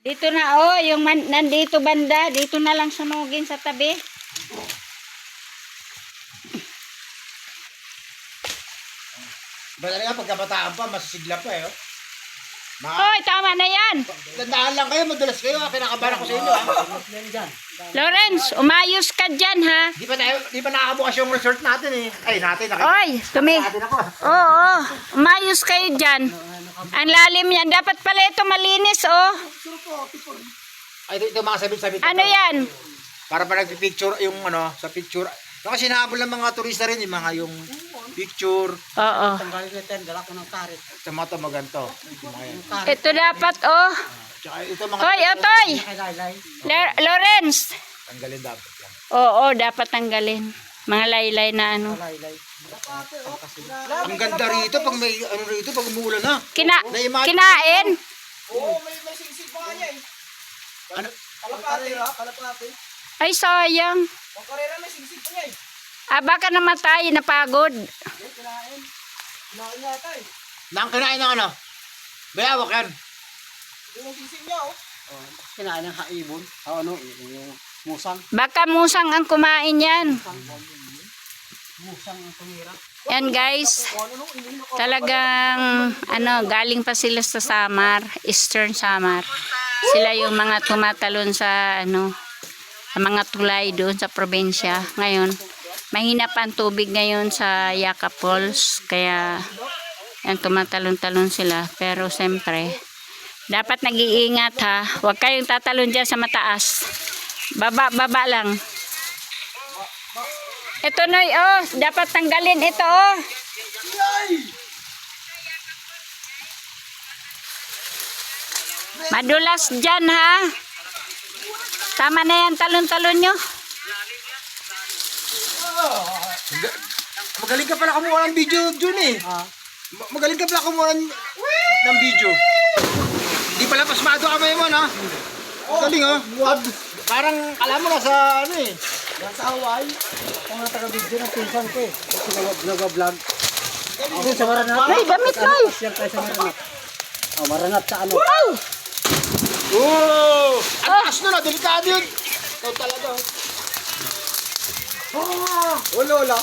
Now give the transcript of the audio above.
Dito na yung nandito banda. Dito na lang sunugin sa tabi. Ba talaga pagkabataan pa, masisigla pa eh. Oh. Hoy, tama na yan. Tandaan lang kayo, madulas kayo. Kinakabahan ko sa inyo. Lawrence, umayos ka dyan, ha? Di pa nakakabukas yung resort natin eh. Ay, natin. Oy, Natin ako. Oo, umayos kayo dyan. Ang lalim yan. Dapat pala ito malinis, oh. Ay, ito mga sabit-sabit. Ano yan? Para pa nagpipicture yung ano, sa picture. Yung kasi nahabol ng mga turista rin, yung mga yung picture. Oo. Tanggalin natin, dala ko ng tarit. Sa mga maganto. Ito dapat, oh. Tsaka ito mga... Hoy, Otoy! Lawrence! Tanggalin dapat yan. Oo, dapat tanggalin. Mga laylay na ano. Ang ganda rito pag may ano rito pag umuulan na. Kinain? Oo, may singsig pa nga niya eh. Ano? Kalapati. Ay, sayang. Ang karera may singsig pa niya eh. Baka namatay, napagod. Kinain. Kinain yata eh. Nang kinain ng ano? Bayawak yan. Yung singsig niya oh. Kinain ng haibon. Ano? Yung musang. Baka musang ang kumain yan. Musang ang tumira. Yan guys, talagang galing pa sila sa Samar, Eastern Samar. Sila yung mga tumatalon sa sa mga tulay doon sa probinsya. Ngayon, mahina pa ang tubig ngayon sa Yaka Falls, kaya yan, tumatalon-talon sila. Pero siyempre, dapat nag-iingat ha. Huwag kayong tatalon dyan sa mataas. Baba lang. Ito Noy, dapat tanggalin ito, Madulas dyan, ha? Tama na yan, talon-talon nyo. Magaling ka pala kumuha ng video dun eh. Magaling ka pala kumuha ng video. Di pala pasmado kamay mo, no? Galing, oh. Parang alam mo na sa ano eh. Sa Hawaii. Kung nga taga-video ng pinsan ko eh. Kasi nag-vlog. Doon sa Maranat. Noy, damit, Noy. Yan tayo sa Maranat. Oh, Maranat sa ano? Oh! Ang taas nun, delikado yun. Ito talaga. Oh, lola.